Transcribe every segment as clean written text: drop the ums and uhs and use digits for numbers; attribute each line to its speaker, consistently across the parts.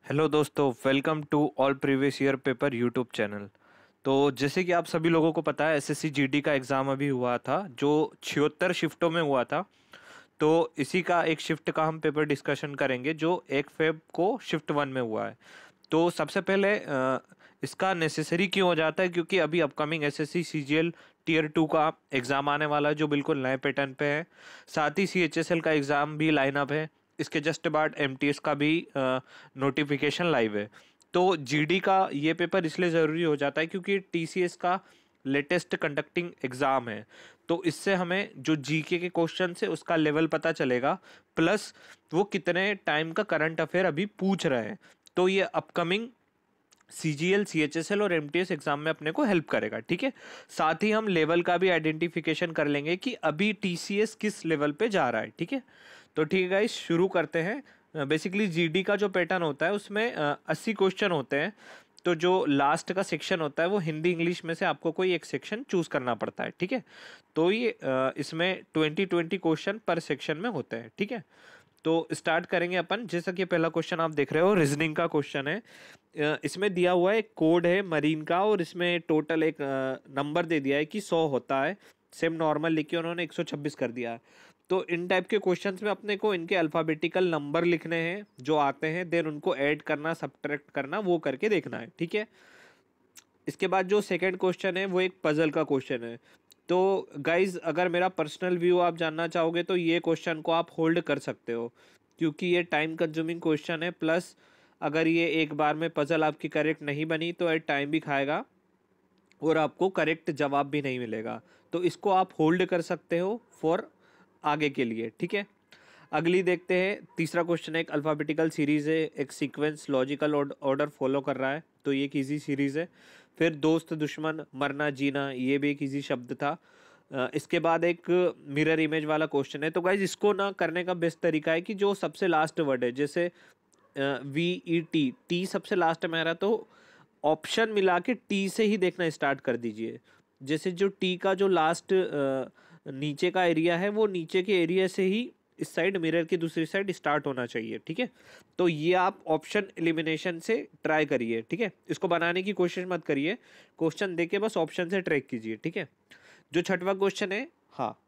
Speaker 1: Hello दोस्तों, welcome to all previous year paper YouTube channel. तो जैसे कि आप सभी लोगों को पता है, एसएससी जीडी का एग्ज़ाम अभी हुआ था जो 76 शिफ्टों में हुआ था। तो इसी का एक शिफ्ट का हम पेपर डिस्कशन करेंगे जो 1 फेब को शिफ्ट 1 में हुआ है। तो सबसे पहले इसका नेसेसरी क्यों हो जाता है, क्योंकि अभी अपकमिंग एसएससी सीजीएल टियर 2 का एग्ज़ाम आने वाला है जो बिल्कुल नए पैटर्न पे है। साथ ही सीएचएसएल का एग्ज़ाम भी लाइन अप है। इसके जस्ट बाद एमटीएस का भी नोटिफिकेशन लाइव है। तो जीडी का ये पेपर इसलिए ज़रूरी हो जाता है क्योंकि टीसीएस का लेटेस्ट कंडक्टिंग एग्ज़ाम है। तो इससे हमें जो जीके के क्वेश्चन है उसका लेवल पता चलेगा, प्लस वो कितने टाइम का करंट अफेयर अभी पूछ रहे हैं। तो ये अपकमिंग सीजीएल सीएचएसएल और एमटीएस एग्जाम में अपने को हेल्प करेगा। ठीक है, साथ ही हम लेवल का भी आइडेंटिफिकेशन कर लेंगे कि अभी टीसीएस किस लेवल पे जा रहा है। ठीक है, तो ठीक है गाइस, शुरू करते हैं। बेसिकली जीडी का जो पैटर्न होता है उसमें 80 क्वेश्चन होते हैं। तो जो लास्ट का सेक्शन होता है वो हिंदी इंग्लिश में से आपको कोई एक सेक्शन चूज करना पड़ता है। ठीक है, तो ये इसमें 20 क्वेश्चन पर सेक्शन में होते हैं। ठीक है, तो स्टार्ट करेंगे अपन। जैसा कि पहला क्वेश्चन आप देख रहे हो, रीजनिंग का क्वेश्चन है। इसमें दिया हुआ एक कोड है मरीन का, और इसमें टोटल एक नंबर दे दिया है कि 100 होता है। सेम नॉर्मल लिख के उन्होंने 126 कर दिया है। तो इन टाइप के क्वेश्चंस में अपने को इनके अल्फ़ाबेटिकल नंबर लिखने हैं जो आते हैं, देन उनको ऐड करना, सब्ट्रैक्ट करना, वो करके देखना है। ठीक है, इसके बाद जो सेकंड क्वेश्चन है वो एक पजल का क्वेश्चन है। तो गाइज, अगर मेरा पर्सनल व्यू आप जानना चाहोगे तो ये क्वेश्चन को आप होल्ड कर सकते हो, क्योंकि ये टाइम कंज्यूमिंग क्वेश्चन है। प्लस अगर ये एक बार में पजल आपकी करेक्ट नहीं बनी तो ये टाइम भी खाएगा और आपको करेक्ट जवाब भी नहीं मिलेगा। तो इसको आप होल्ड कर सकते हो फॉर आगे के लिए। ठीक है, अगली देखते हैं। तीसरा क्वेश्चन है, एक अल्फ़ाबेटिकल सीरीज़ है, एक सीक्वेंस लॉजिकल ऑर्डर फॉलो कर रहा है, तो ये एक ईजी सीरीज़ है। फिर दोस्त दुश्मन मरना जीना, ये भी एक ईजी शब्द था। इसके बाद एक मिरर इमेज वाला क्वेश्चन है। तो गाइज, इसको ना करने का बेस्ट तरीका है कि जो सबसे लास्ट वर्ड है, जैसे वी ई टी, टी सबसे लास्ट में आ रहा, तो ऑप्शन मिला के टी से ही देखना स्टार्ट कर दीजिए। जैसे जो टी का जो लास्ट नीचे का एरिया है, वो नीचे के एरिया से ही इस साइड मिरर की दूसरी साइड स्टार्ट होना चाहिए। ठीक है, तो ये आप ऑप्शन एलिमिनेशन से ट्राई करिए। ठीक है, इसको बनाने की कोशिश मत करिए, क्वेश्चन देके बस ऑप्शन से ट्रैक कीजिए। ठीक है, जो छठवां क्वेश्चन है, हाँ,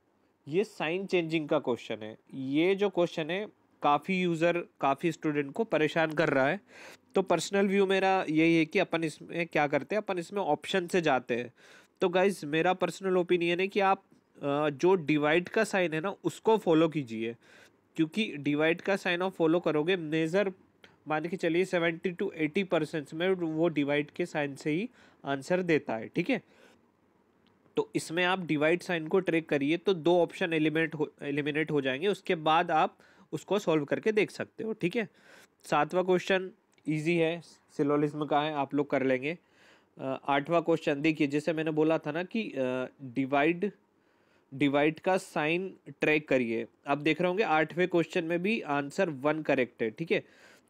Speaker 1: ये साइन चेंजिंग का क्वेश्चन है। ये जो क्वेश्चन है काफ़ी यूज़र, काफ़ी स्टूडेंट को परेशान कर रहा है। तो पर्सनल व्यू मेरा यही है कि अपन इसमें क्या करते हैं, अपन इसमें ऑप्शन से जाते हैं। तो गाइज, मेरा पर्सनल ओपिनियन है कि आप जो डिवाइड का साइन है ना उसको फॉलो कीजिए, क्योंकि डिवाइड का साइन आप फॉलो करोगे, मेजर मान के चलिए 70 to 80% में वो डिवाइड के साइन से ही आंसर देता है। ठीक है, तो इसमें आप डिवाइड साइन को ट्रेक करिए तो दो ऑप्शन एलिमिनेट हो जाएंगे, उसके बाद आप उसको सॉल्व करके देख सकते हो। ठीक है, सातवां क्वेश्चन इजी है, सिलोजिज्म का है, आप लोग कर लेंगे। आठवां क्वेश्चन देखिए, जैसे मैंने बोला था ना कि डिवाइड डिवाइड का साइन ट्रैक करिए। आप देख रहे होंगे 8वें क्वेश्चन में भी आंसर 1 करेक्ट है। ठीक है,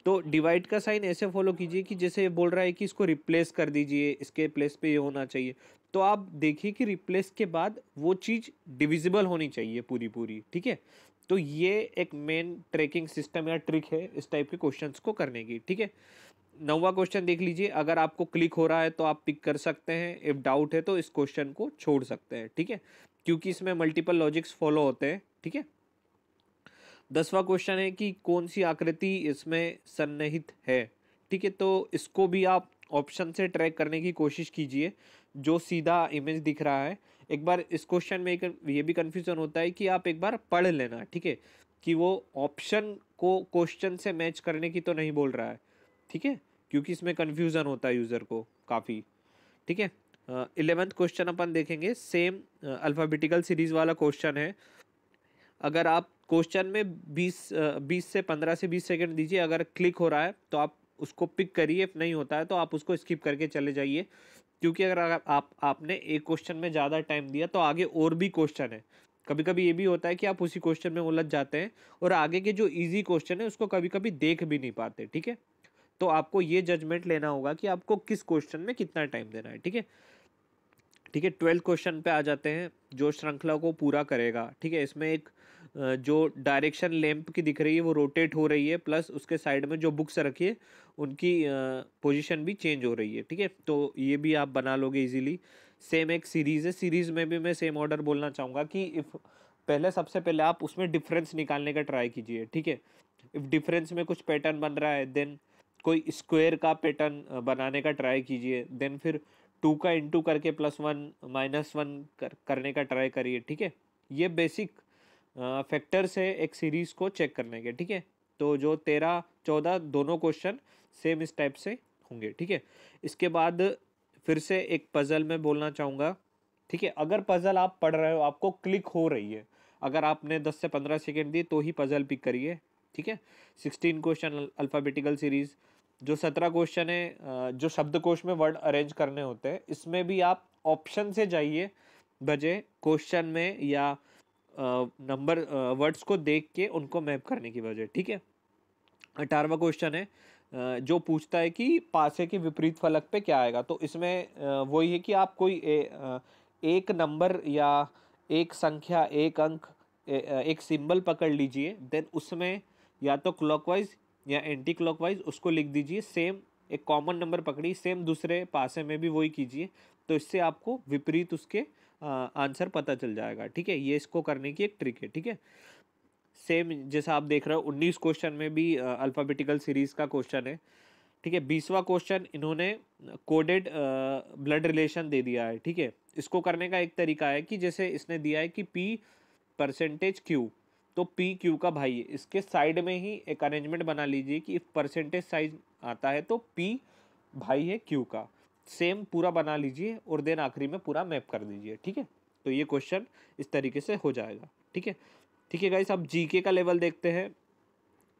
Speaker 1: तो डिवाइड का साइन ऐसे फॉलो कीजिए कि जैसे ये बोल रहा है कि इसको रिप्लेस कर दीजिए, इसके प्लेस पे ये होना चाहिए, तो आप देखिए कि रिप्लेस के बाद वो चीज़ डिविजिबल होनी चाहिए पूरी पूरी। ठीक है, तो ये एक मेन ट्रैकिंग सिस्टम या ट्रिक है इस टाइप के क्वेश्चंस को करने की। ठीक है, नौवां क्वेश्चन देख लीजिए, अगर आपको क्लिक हो रहा है तो आप पिक कर सकते हैं, इफ डाउट है तो इस क्वेश्चन को छोड़ सकते हैं। ठीक है, क्योंकि इसमें मल्टीपल लॉजिक्स फॉलो होते हैं। ठीक है, 10वां क्वेश्चन है कि कौन सी आकृति इसमें सन्निहित है। ठीक है, तो इसको भी आप ऑप्शन से ट्रैक करने की कोशिश कीजिए, जो सीधा इमेज दिख रहा है। एक बार इस क्वेश्चन में ये भी कन्फ्यूजन होता है कि आप एक बार पढ़ लेना। ठीक है, कि वो ऑप्शन को क्वेश्चन से मैच करने की तो नहीं बोल रहा है। ठीक है, क्योंकि इसमें कन्फ्यूजन होता है यूज़र को काफ़ी। ठीक है, 11th क्वेश्चन अपन देखेंगे, सेम अल्फ़ाबेटिकल सीरीज वाला क्वेश्चन है। अगर आप क्वेश्चन में 15 से 20 सेकंड दीजिए, अगर क्लिक हो रहा है तो आप उसको पिक करिए, इफ नहीं होता है तो आप उसको स्किप करके चले जाइए, क्योंकि अगर आपने एक क्वेश्चन में ज़्यादा टाइम दिया तो आगे और भी क्वेश्चन है। कभी कभी ये भी होता है कि आप उसी क्वेश्चन में उलझ जाते हैं और आगे के जो इजी क्वेश्चन है उसको कभी कभी देख भी नहीं पाते। ठीक है, तो आपको ये जजमेंट लेना होगा कि आपको किस क्वेश्चन में कितना टाइम देना है। ठीक है, ठीक है, 12th क्वेश्चन पे आ जाते हैं, जो श्रृंखला को पूरा करेगा। ठीक है, इसमें एक जो डायरेक्शन लैंप की दिख रही है वो रोटेट हो रही है, प्लस उसके साइड में जो बुक्स रखी है उनकी पोजीशन भी चेंज हो रही है। ठीक है, तो ये भी आप बना लोगे इजीली। सेम एक सीरीज़ है, सीरीज़ में भी मैं सेम ऑर्डर बोलना चाहूँगा कि इफ़ पहले सबसे पहले आप उसमें डिफरेंस निकालने का ट्राई कीजिए। ठीक है, इफ़ डिफरेंस में कुछ पैटर्न बन रहा है देन कोई स्क्वायर का पैटर्न बनाने का ट्राई कीजिए। देन फिर 2 का इंटू करके +1 -1 करने का ट्राई करिए। ठीक है, ये बेसिक फैक्टर्स है एक सीरीज़ को चेक करने के। ठीक है, तो जो 13-14 दोनों क्वेश्चन सेम इस टाइप से होंगे। ठीक है, इसके बाद फिर से एक पज़ल में बोलना चाहूँगा। ठीक है, अगर पज़ल आप पढ़ रहे हो, आपको क्लिक हो रही है, अगर आपने 10 से 15 सेकेंड दिए तो ही पज़ल पिक करिए। ठीक है, 16 क्वेश्चन अल्फ़ाबेटिकल सीरीज़। जो 17 क्वेश्चन है जो शब्दकोश में वर्ड अरेंज करने होते हैं, इसमें भी आप ऑप्शन से जाइए बजाय क्वेश्चन में या नंबर वर्ड्स को देख के उनको मैप करने की वजह। ठीक है, 18वां क्वेश्चन है जो पूछता है कि पासे के विपरीत फलक पे क्या आएगा। तो इसमें वही है कि आप कोई एक नंबर या एक संख्या, एक अंक, एक सिंबल पकड़ लीजिए, देन उसमें या तो क्लॉकवाइज या एंटी क्लॉकवाइज उसको लिख दीजिए। सेम एक कॉमन नंबर पकड़ी, सेम दूसरे पासे में भी वही कीजिए, तो इससे आपको विपरीत उसके आंसर पता चल जाएगा। ठीक है, ये इसको करने की एक ट्रिक है। ठीक है, सेम जैसा आप देख रहे हो 19 क्वेश्चन में भी अल्फ़ाबेटिकल सीरीज का क्वेश्चन है। ठीक है, 20वां क्वेश्चन इन्होंने कोडेड ब्लड रिलेशन दे दिया है। ठीक है, इसको करने का एक तरीका है कि जैसे इसने दिया है कि P%Q, तो P Q का भाई है, इसके साइड में ही एक अरेंजमेंट बना लीजिए कि परसेंटेज साइज आता है तो P भाई है Q का, सेम पूरा बना लीजिए और देन आखिरी में पूरा मैप कर दीजिए। ठीक है, तो ये क्वेश्चन इस तरीके से हो जाएगा। ठीक है, ठीक है गाइस, अब जीके का लेवल देखते हैं।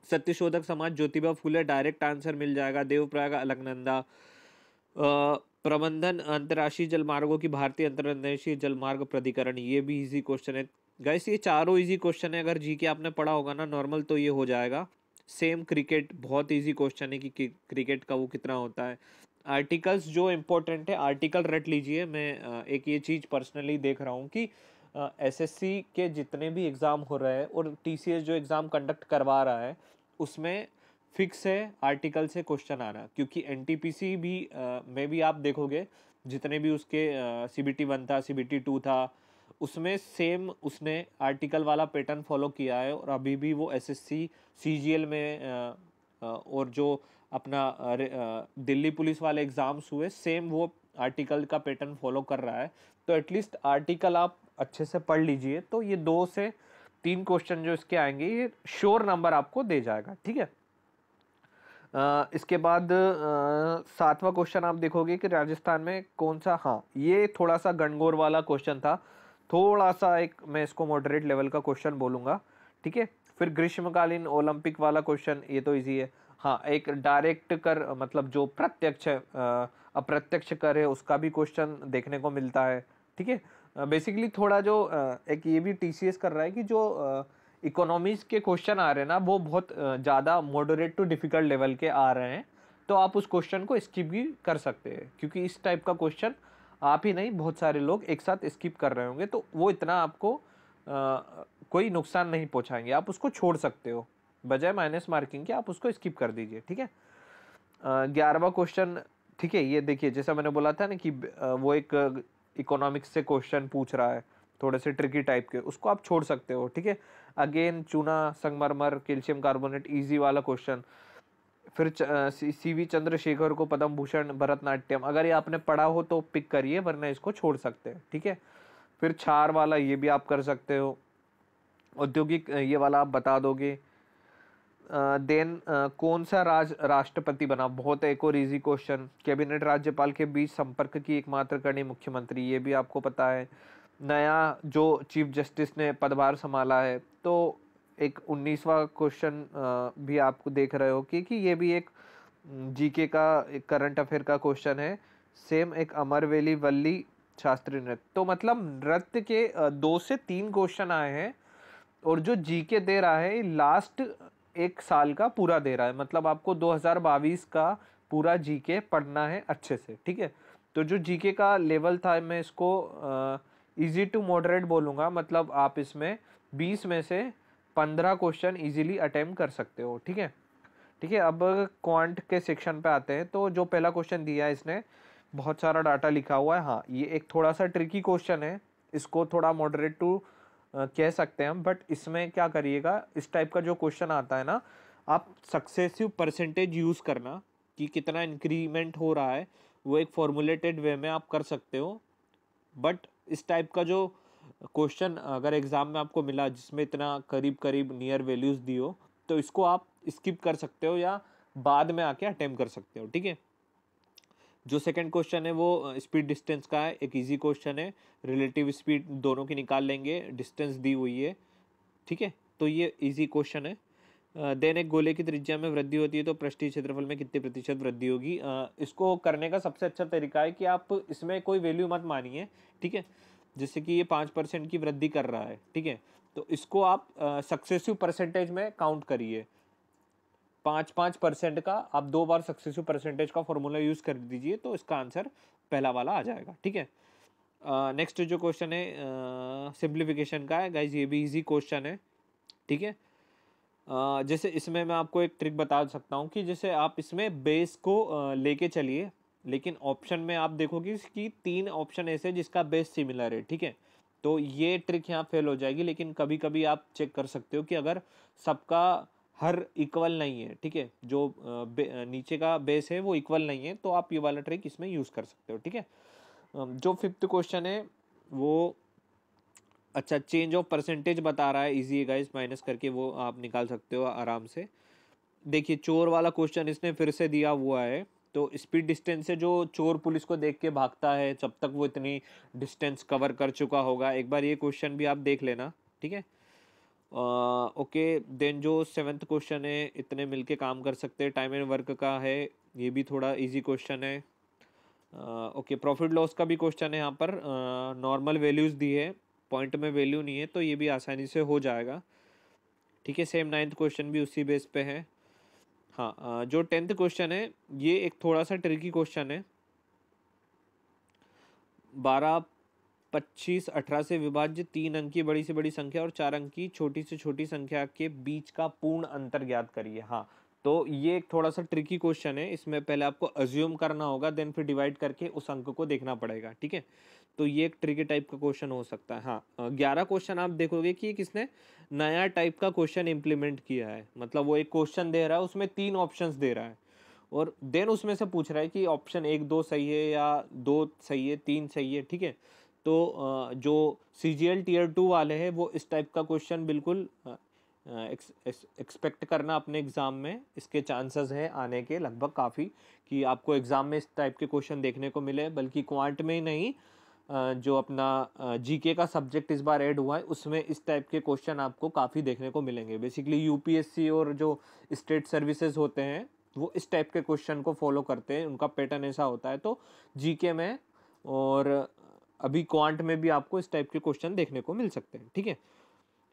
Speaker 1: सत्यशोधक समाज, ज्योतिबा फूले, डायरेक्ट आंसर मिल जाएगा। देवप्रयाग अलकनंदा, प्रबंधन अंतर्राष्ट्रीय जलमार्गों की भारतीय अंतर्राष्ट्रीय जलमार्ग प्राधिकरण, ये भी इजी क्वेश्चन है गाइस। ये चारों इजी क्वेश्चन है, अगर जीके आपने पढ़ा होगा ना नॉर्मल तो ये हो जाएगा। सेम क्रिकेट बहुत इजी क्वेश्चन है कि क्रिकेट का वो कितना होता है। आर्टिकल्स जो इम्पोर्टेंट है आर्टिकल रट लीजिए। मैं एक ये चीज़ पर्सनली देख रहा हूँ कि एसएससी के जितने भी एग्ज़ाम हो रहे हैं और टीसीएस जो एग्ज़ाम कंडक्ट करवा रहा है उसमें फिक्स है आर्टिकल से क्वेश्चन आना, क्योंकि एनटीपीसी भी में भी आप देखोगे जितने भी उसके सीबीटी 1 था, सीबीटी 2 था, उसमें सेम उसने आर्टिकल वाला पैटर्न फॉलो किया है। और अभी भी वो एसएससी सीजीएल में और जो अपना दिल्ली पुलिस वाले एग्ज़ाम्स हुए सेम वो आर्टिकल का पैटर्न फॉलो कर रहा है। तो एटलीस्ट आर्टिकल आप अच्छे से पढ़ लीजिए, तो ये 2 से 3 क्वेश्चन जो इसके आएंगे ये श्योर नंबर आपको दे जाएगा। ठीक है, इसके बाद 7वां क्वेश्चन आप देखोगे कि राजस्थान में कौन सा, हाँ ये थोड़ा सा गणगौर वाला क्वेश्चन था, थोड़ा सा एक मैं इसको मॉडरेट लेवल का क्वेश्चन बोलूँगा। ठीक है, फिर ग्रीष्मकालीन ओलंपिक वाला क्वेश्चन, ये तो इजी है। हाँ, एक डायरेक्ट कर मतलब जो प्रत्यक्ष अप्रत्यक्ष कर है उसका भी क्वेश्चन देखने को मिलता है। ठीक है, बेसिकली थोड़ा जो एक ये भी टीसीएस कर रहा है कि जो इकोनॉमीज के क्वेश्चन आ रहे हैं ना वो बहुत ज़्यादा मॉडरेट टू डिफिकल्ट लेवल के आ रहे हैं, तो आप उस क्वेश्चन को स्किप भी कर सकते हैं, क्योंकि इस टाइप का क्वेश्चन आप ही नहीं बहुत सारे लोग एक साथ स्किप कर रहे होंगे, तो वो इतना आपको कोई नुकसान नहीं पहुंचाएंगे, आप उसको छोड़ सकते हो, बजाय माइनस मार्किंग के आप उसको स्किप कर दीजिए। ठीक है, 11वां क्वेश्चन, ठीक है, ये देखिए जैसा मैंने बोला था ना कि वो एक इकोनॉमिक्स से क्वेश्चन पूछ रहा है थोड़े से ट्रिकी टाइप के, उसको आप छोड़ सकते हो। ठीक है, अगेन चूना, संगमरमर, कैल्शियम कार्बोनेट, इजी वाला क्वेश्चन। फिर सीवी चंद्रशेखर को पद्म भूषण, भरतनाट्यम, अगर ये आपने पढ़ा हो तो पिक करिए वरना इसको छोड़ सकते हैं। ठीक है, फिर छार वाला ये भी आप कर सकते हो। औद्योगिक ये वाला आप बता दोगे। देन कौन सा राष्ट्रपति बना, बहुत एक और इजी क्वेश्चन। कैबिनेट राज्यपाल के बीच संपर्क की एकमात्र कड़ी मुख्यमंत्री, ये भी आपको पता है। नया जो चीफ जस्टिस ने पदभार संभाला है, तो एक 19वां क्वेश्चन भी आपको देख रहे हो कि ये भी एक जीके का एक करंट अफेयर का क्वेश्चन है। सेम एक अमरवेली वल्ली शास्त्रीय नृत्य, तो मतलब नृत्य के 2 से 3 क्वेश्चन आए हैं, और जो जीके दे रहा है लास्ट एक साल का पूरा दे रहा है, मतलब आपको 2022 का पूरा जीके पढ़ना है अच्छे से। ठीक है, तो जो जीके का लेवल था मैं इसको इजी टू मॉडरेट बोलूँगा, मतलब आप इसमें 20 में से 15 क्वेश्चन इजीली अटेम्प्ट कर सकते हो। ठीक है, ठीक है। अब क्वांट के सेक्शन पे आते हैं। तो जो पहला क्वेश्चन दिया है इसने बहुत सारा डाटा लिखा हुआ है। हाँ, ये एक थोड़ा सा ट्रिकी क्वेश्चन है, इसको थोड़ा मॉडरेट टू कह सकते हैं हम। बट इसमें क्या करिएगा, इस टाइप का जो क्वेश्चन आता है ना, आप सक्सेसिव परसेंटेज यूज़ करना कि कितना इंक्रीमेंट हो रहा है, वो एक फॉर्मुलेटेड वे में आप कर सकते हो। बट इस टाइप का जो क्वेश्चन अगर एग्ज़ाम में आपको मिला जिसमें इतना करीब करीब नियर वैल्यूज़ दी हो, तो इसको आप स्किप कर सकते हो या बाद में आके अटेम्प्ट कर सकते हो। ठीक है। जो सेकंड क्वेश्चन है वो स्पीड डिस्टेंस का है, एक इजी क्वेश्चन है। रिलेटिव स्पीड दोनों की निकाल लेंगे, डिस्टेंस दी हुई है। ठीक है, तो ये इजी क्वेश्चन है। देन एक गोले की त्रिज्या में वृद्धि होती है तो पृष्ठीय क्षेत्रफल में कितने प्रतिशत वृद्धि होगी। इसको करने का सबसे अच्छा तरीका है कि आप इसमें कोई वैल्यू मत मानिए। ठीक है, जैसे कि ये 5% की वृद्धि कर रहा है। ठीक है, तो इसको आप सक्सेसिव परसेंटेज में काउंट करिए। 5% का आप 2 बार सक्सेसिव परसेंटेज का फॉर्मूला यूज कर दीजिए, तो इसका आंसर पहला वाला आ जाएगा। ठीक है। नेक्स्ट जो क्वेश्चन है सिंप्लीफिकेशन का है गाइज, ये भी इजी क्वेश्चन है। ठीक है। जैसे इसमें मैं आपको एक ट्रिक बता सकता हूँ कि जैसे आप इसमें बेस को लेके चलिए, लेकिन ऑप्शन में आप देखोगे कि 3 ऑप्शन ऐसे जिसका बेस सिमिलर है। ठीक है, तो ये ट्रिक यहाँ फेल हो जाएगी। लेकिन कभी कभी आप चेक कर सकते हो कि अगर सबका हर इक्वल नहीं है, ठीक है, जो नीचे का बेस है वो इक्वल नहीं है, तो आप ये वाला ट्रिक इसमें यूज़ कर सकते हो। ठीक है। जो फिफ्थ क्वेश्चन है वो अच्छा चेंज ऑफ परसेंटेज बता रहा है, इजी है गाइस, माइनस करके वो आप निकाल सकते हो आराम से। देखिए चोर वाला क्वेश्चन इसने फिर से दिया हुआ है। तो स्पीड डिस्टेंस से जो चोर पुलिस को देख के भागता है, जब तक वो इतनी डिस्टेंस कवर कर चुका होगा, एक बार ये क्वेश्चन भी आप देख लेना। ठीक है। ओके, देन जो सेवेंथ क्वेश्चन है, इतने मिलके काम कर सकते हैं, टाइम एंड वर्क का है, ये भी थोड़ा इजी क्वेश्चन है। ओके, प्रॉफिट लॉस का भी क्वेश्चन है यहाँ पर। नॉर्मल वैल्यूज़ दी है, पॉइंट में वैल्यू नहीं है, तो ये भी आसानी से हो जाएगा। ठीक है, सेम नाइन्थ क्वेश्चन भी उसी बेस पे है। हाँ, जो 10th क्वेश्चन है ये एक थोड़ा सा ट्रिकी क्वेश्चन है। 12, 25, 18 से विभाज्य 3 अंक की बड़ी से बड़ी संख्या और 4 अंक की छोटी से छोटी संख्या के बीच का पूर्ण अंतर ज्ञात करिए। हाँ, तो ये एक थोड़ा सा ट्रिकी क्वेश्चन है। इसमें पहले आपको अज्यूम करना होगा, देन फिर डिवाइड करके उस अंक को देखना पड़ेगा। ठीक है, तो ये एक ट्रिकी टाइप का क्वेश्चन हो सकता है। हाँ, 11 क्वेश्चन आप देखोगे कि किसने नया टाइप का क्वेश्चन इम्प्लीमेंट किया है। मतलब वो एक क्वेश्चन दे रहा है, उसमें 3 ऑप्शंस दे रहा है और देन उसमें से पूछ रहा है कि ऑप्शन 1 2 सही है या 2 सही है, 3 सही है। ठीक है, तो जो CGL Tier 2 वाले हैं वो इस टाइप का क्वेश्चन बिल्कुल एक्सपेक्ट करना अपने एग्ज़ाम में। इसके चांसेस हैं आने के लगभग काफ़ी कि आपको एग्ज़ाम में इस टाइप के क्वेश्चन देखने को मिले। बल्कि क्वांट में ही नहीं, जो अपना जीके का सब्जेक्ट इस बार ऐड हुआ है उसमें इस टाइप के क्वेश्चन आपको काफ़ी देखने को मिलेंगे। बेसिकली यूपीएससी और जो स्टेट सर्विसेज होते हैं वो इस टाइप के क्वेश्चन को फॉलो करते हैं, उनका पैटर्न ऐसा होता है। तो जीके में और अभी क्वांट में भी आपको इस टाइप के क्वेश्चन देखने को मिल सकते हैं। ठीक है,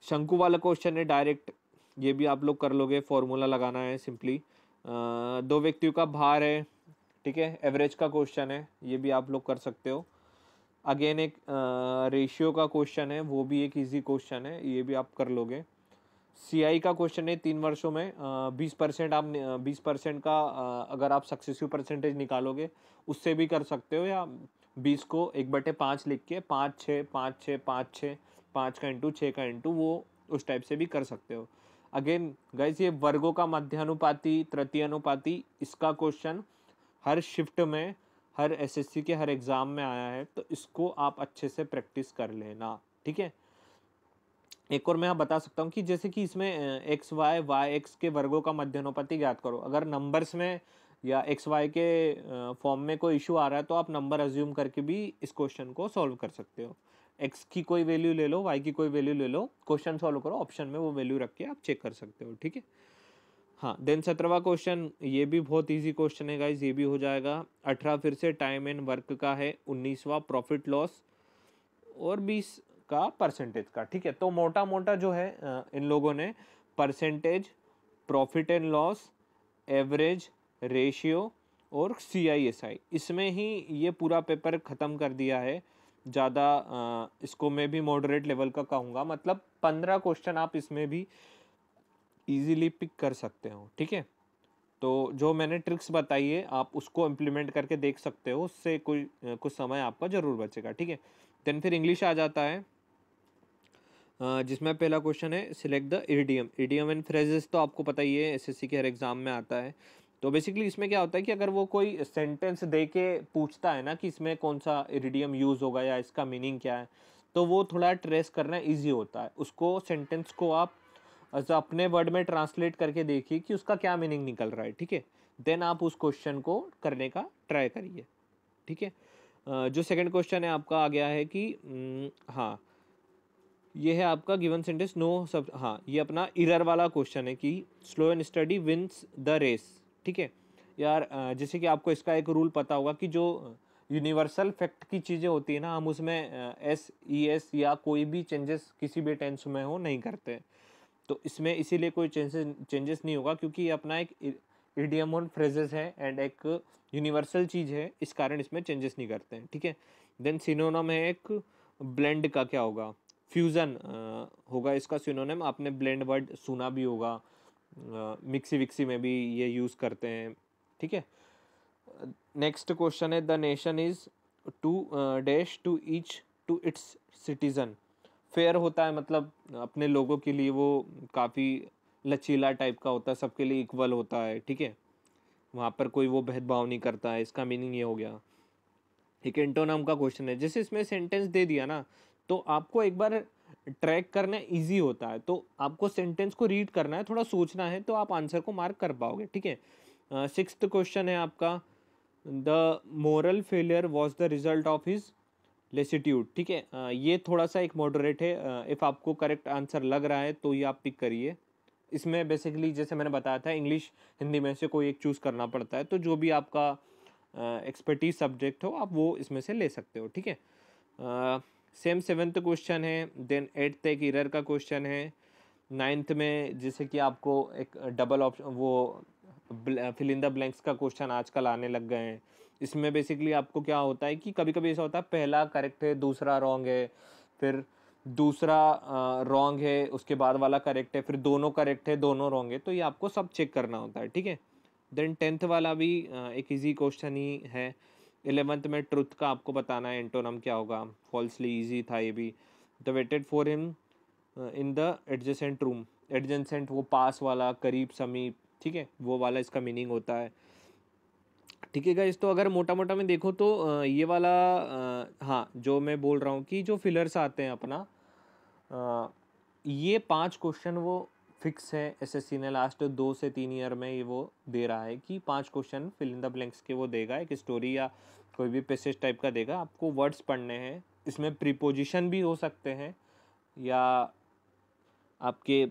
Speaker 1: शंकु वाला क्वेश्चन है डायरेक्ट, ये भी आप लोग कर लोगे, फॉर्मूला लगाना है सिंपली। 2 व्यक्तियों का भार है। ठीक है, एवरेज का क्वेश्चन है, ये भी आप लोग कर सकते हो। अगेन एक रेशियो का क्वेश्चन है, वो भी एक इजी क्वेश्चन है, ये भी आप कर लोगे। CI का क्वेश्चन है 3 वर्षों में 20% आप 20% का अगर आप सक्सेसिव परसेंटेज निकालोगे उससे भी कर सकते हो, या 20 को 1/5 लिख के 5 6 5 6 5 6 5 का इंटू 6 का इंटू, वो उस टाइप से भी कर सकते हो। अगेन गाइस, ये वर्गों का मध्यानुपाती तृतीय अनुपाती, इसका क्वेश्चन हर शिफ्ट में हर SSC के हर एग्ज़ाम में आया है, तो इसको आप अच्छे से प्रैक्टिस कर लेना। ठीक है, एक और मैं आप बता सकता हूँ कि जैसे कि इसमें एक्स वाई वाई एक्स के वर्गों का मध्यानुपाती ज्ञात करो। अगर नंबर्स में या एक्स वाई के फॉर्म में कोई इशू आ रहा है तो आप नंबर अज्यूम करके भी इस क्वेश्चन को सॉल्व कर सकते हो। एक्स की कोई वैल्यू ले लो, वाई की कोई वैल्यू ले लो, क्वेश्चन सॉल्व करो, ऑप्शन में वो वैल्यू रख के आप चेक कर सकते हो। ठीक है। हाँ, देन 17वां क्वेश्चन, ये भी बहुत इजी क्वेश्चन है गाइज, ये भी हो जाएगा। 18 फिर से टाइम एंड वर्क का है। 19वां प्रॉफिट लॉस और 20 का परसेंटेज का। ठीक है, तो मोटा मोटा जो है इन लोगों ने percentage, profit and loss, average, ratio और CISI, इसमें ही ये पूरा पेपर ख़त्म कर दिया है। ज़्यादा इसको मैं भी मॉडरेट लेवल का कहूँगा। मतलब 15 क्वेश्चन आप इसमें भी ईजिली पिक कर सकते हो, ठीक है। तो जो मैंने ट्रिक्स बताई है आप उसको इम्प्लीमेंट करके देख सकते हो, उससे कोई कुछ समय आपका ज़रूर बचेगा, ठीक है। देन फिर इंग्लिश आ जाता है, जिसमें पहला क्वेश्चन है select the idiom. Idiom and phrases तो आपको पता ही है, एसएससी के हर एग्जाम में आता है। तो बेसिकली इसमें क्या होता है कि अगर वो कोई सेंटेंस दे के पूछता है ना कि इसमें कौन सा इडियम यूज़ होगा या इसका मीनिंग क्या है, तो वो थोड़ा ट्रेस करना ईजी होता है। उसको सेंटेंस को आप अपने वर्ड में ट्रांसलेट करके देखिए कि उसका क्या मीनिंग निकल रहा है, ठीक है। देन आप उस क्वेश्चन को करने का ट्राई करिए, ठीक है। जो सेकंड क्वेश्चन है आपका आ गया है कि हाँ, ये है आपका गिवन सेंटेंस नो सब, हाँ ये अपना इरर वाला क्वेश्चन है कि slow and steady wins the race, ठीक है। यार जैसे कि आपको इसका एक रूल पता होगा कि जो यूनिवर्सल फैक्ट की चीज़ें होती है ना, हम उसमें एस ई एस या कोई भी चेंजेस किसी भी टेंस में हो नहीं करते। तो इसमें इसीलिए कोई चेंजेस नहीं होगा, क्योंकि ये अपना एक इडियम और फ्रेजेस है एंड एक यूनिवर्सल चीज़ है, इस कारण इसमें चेंजेस नहीं करते हैं, ठीक है। देन सिनोनिम है एक ब्लेंड का, क्या होगा, फ्यूज़न होगा इसका सिनोनिम। आपने ब्लेंड वर्ड सुना भी होगा, मिक्सी विक्सी में भी ये यूज़ करते हैं, ठीक है। नेक्स्ट क्वेश्चन है the nation is to dash to each to its citizen. Fair होता है, मतलब अपने लोगों के लिए वो काफ़ी लचीला टाइप का होता है, सबके लिए इक्वल होता है, ठीक है। वहाँ पर कोई वो भेदभाव नहीं करता है, इसका मीनिंग ये हो गया। एक एंटोनम का क्वेश्चन है, जैसे इसमें सेंटेंस दे दिया ना, तो आपको एक बार ट्रैक करना इजी होता है। तो आपको सेंटेंस को रीड करना है, थोड़ा सोचना है, तो आप आंसर को मार्क कर पाओगे, ठीक है। सिक्स्थ क्वेश्चन है आपका the moral failure was the result of his lassitude, ठीक है। ये थोड़ा सा एक मॉडरेट है। इफ़ आपको करेक्ट आंसर लग रहा है तो ये आप पिक करिए। इसमें बेसिकली जैसे मैंने बताया था, इंग्लिश हिंदी में से कोई एक चूज़ करना पड़ता है, तो जो भी आपका एक्सपर्टीज सब्जेक्ट हो आप वो इसमें से ले सकते हो, ठीक है। सेम सेवन्थ क्वेश्चन है। देन एट्थ एक इरर का क्वेश्चन है। नाइन्थ में जैसे कि आपको एक डबल ऑप्शन, वो फिल इन द ब्लैंक्स का क्वेश्चन आजकल आने लग गए हैं। इसमें बेसिकली आपको क्या होता है कि कभी कभी ऐसा होता है पहला करेक्ट है दूसरा रॉन्ग है, फिर दूसरा रॉन्ग है उसके बाद वाला करेक्ट है, फिर दोनों करेक्ट है दोनों रॉन्ग है, तो ये आपको सब चेक करना होता है, ठीक है। देन टेंथ वाला भी एक इजी क्वेश्चन ही है। 11th में ट्रुथ का आपको बताना है एंटोनम क्या होगा, फॉल्सली इजी था ये भी। The waited for him in the adjacent room, adjacent वो पास वाला, करीब, समीप, ठीक है, वो वाला इसका मीनिंग होता है, ठीक है गाइस। तो अगर मोटा मोटा में देखो तो ये वाला हाँ जो मैं बोल रहा हूँ कि जो फिलर्स आते हैं अपना, ये 5 क्वेश्चन वो फिक्स है। एसएससी ने लास्ट 2 से 3 ईयर में ये वो दे रहा है कि 5 question fill in the blanks के वो देगा, एक स्टोरी या कोई भी पैसेज टाइप का देगा, आपको वर्ड्स पढ़ने हैं। इसमें प्रीपोजिशन भी हो सकते हैं या आपके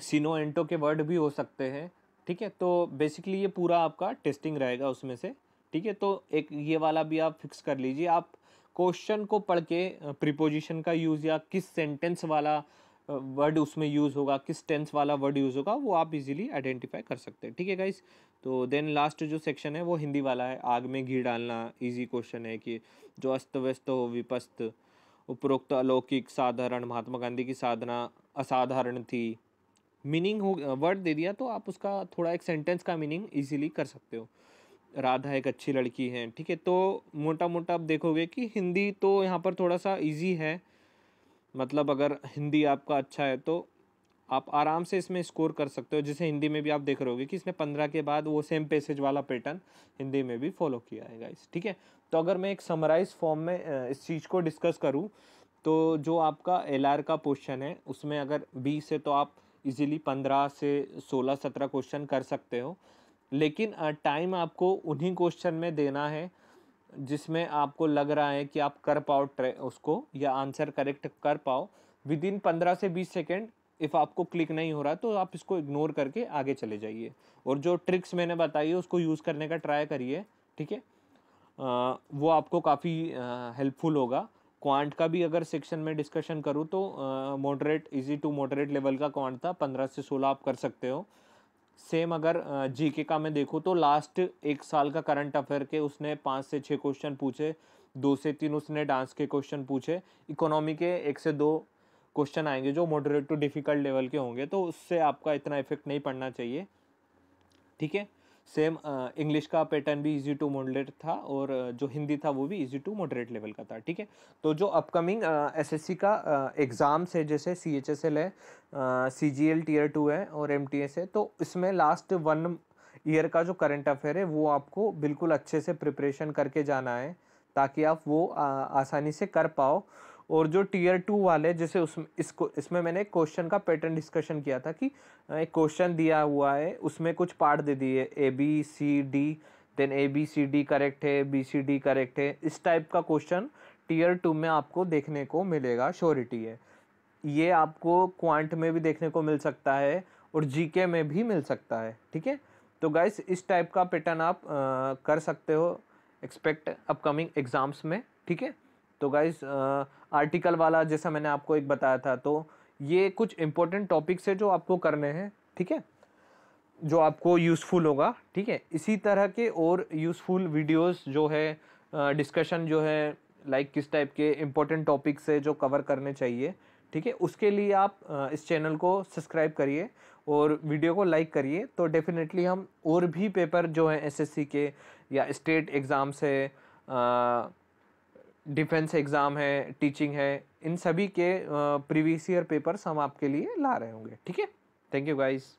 Speaker 1: सिनो एंटो के वर्ड भी हो सकते हैं, ठीक है। तो बेसिकली ये पूरा आपका टेस्टिंग रहेगा उसमें से, ठीक है। तो एक ये वाला भी आप फिक्स कर लीजिए, आप क्वेश्चन को पढ़ के प्रीपोजिशन का यूज़ या किस सेंटेंस वाला वर्ड उसमें यूज़ होगा, किस टेंस वाला वर्ड यूज़ होगा, वो आप इजीली आइडेंटिफाई कर सकते हैं, ठीक है गाइस। तो देन लास्ट जो सेक्शन है वो हिंदी वाला है, आग में घी डालना। इजी क्वेश्चन है कि जो अस्त व्यस्त हो विपस्त, उपरोक्त अलौकिक साधारण, महात्मा गांधी की साधना असाधारण थी। मीनिंग हो वर्ड दे दिया तो आप उसका थोड़ा एक सेंटेंस का मीनिंग इजीली कर सकते हो। राधा एक अच्छी लड़की है, ठीक है। तो मोटा मोटा आप देखोगे कि हिंदी तो यहाँ पर थोड़ा सा इजी है, मतलब अगर हिंदी आपका अच्छा है तो आप आराम से इसमें स्कोर कर सकते हो। जैसे हिंदी में भी आप देख रहे होगे कि इसने 15 के बाद वो सेम पैसेज वाला पैटर्न हिंदी में भी फॉलो किया है गाइस, ठीक है। तो अगर मैं एक समराइज फॉर्म में इस चीज़ को डिस्कस करूँ, तो जो आपका एलआर का पोर्शन है उसमें अगर 20 है तो आप इजीली 15 से 16-17 क्वेश्चन कर सकते हो। लेकिन टाइम आपको उन्हीं क्वेश्चन में देना है जिसमें आपको लग रहा है कि आप कर पाओ उसको या आंसर करेक्ट कर पाओ विद इन 15 से 20 सेकेंड। इफ़ आपको क्लिक नहीं हो रहा तो आप इसको इग्नोर करके आगे चले जाइए, और जो ट्रिक्स मैंने बताई है उसको यूज़ करने का ट्राई करिए, ठीक है। वो आपको काफ़ी हेल्पफुल होगा। क्वांट का भी अगर सेक्शन में डिस्कशन करूँ तो moderate, easy to moderate level का क्वांट था, 15 से 16 आप कर सकते हो। सेम अगर जीके का मैं देखूँ तो लास्ट 1 साल का करंट अफेयर के उसने 5 से 6 क्वेश्चन पूछे, 2 से 3 उसने डांस के क्वेश्चन पूछे, इकोनॉमी के 1 से 2 क्वेश्चन आएंगे जो मॉडरेट टू डिफ़िकल्ट लेवल के होंगे, तो उससे आपका इतना इफेक्ट नहीं पड़ना चाहिए, ठीक है। सेम इंग्लिश का पैटर्न भी इजी टू मॉडरेट था, और जो हिंदी था वो भी इजी टू मॉडरेट लेवल का था, ठीक है। तो जो अपकमिंग एसएससी का एग्ज़ाम्स है, जैसे CHSL है, CGL Tier 2 है और MTS है, तो इसमें लास्ट 1 ईयर का जो करंट अफेयर है वो आपको बिल्कुल अच्छे से प्रिपरेशन करके जाना है, ताकि आप वो आसानी से कर पाओ। और जो Tier 2 वाले, जैसे इसमें मैंने क्वेश्चन का पैटर्न डिस्कशन किया था कि एक क्वेश्चन दिया हुआ है, उसमें कुछ पार्ट दे दिए ABCD, देन ABCD करेक्ट है, BCD करेक्ट है, इस टाइप का क्वेश्चन Tier 2 में आपको देखने को मिलेगा, श्योरिटी है। ये आपको क्वांट में भी देखने को मिल सकता है और जीके में भी मिल सकता है, ठीक है। तो गाइस इस टाइप का पैटर्न आप कर सकते हो एक्सपेक्ट अपकमिंग एग्जाम्स में, ठीक है। तो गाइस आर्टिकल वाला जैसा मैंने आपको एक बताया था, तो ये कुछ इंपॉर्टेंट टॉपिक्स है जो आपको करने हैं, ठीक है, जो आपको यूज़फुल होगा, ठीक है। इसी तरह के और यूज़फुल वीडियोस जो है, डिस्कशन जो है, लाइक किस टाइप के इंपॉर्टेंट टॉपिक्स है जो कवर करने चाहिए, ठीक है, उसके लिए आप इस चैनल को सब्सक्राइब करिए और वीडियो को लाइक करिए। तो डेफिनेटली हम और भी पेपर जो है एसएससी के या स्टेट एग्ज़ाम्स है, डिफेंस एग्ज़ाम है, टीचिंग है, इन सभी के प्रीवियस ईयर पेपर्स हम आपके लिए ला रहे होंगे, ठीक है। Thank you guys.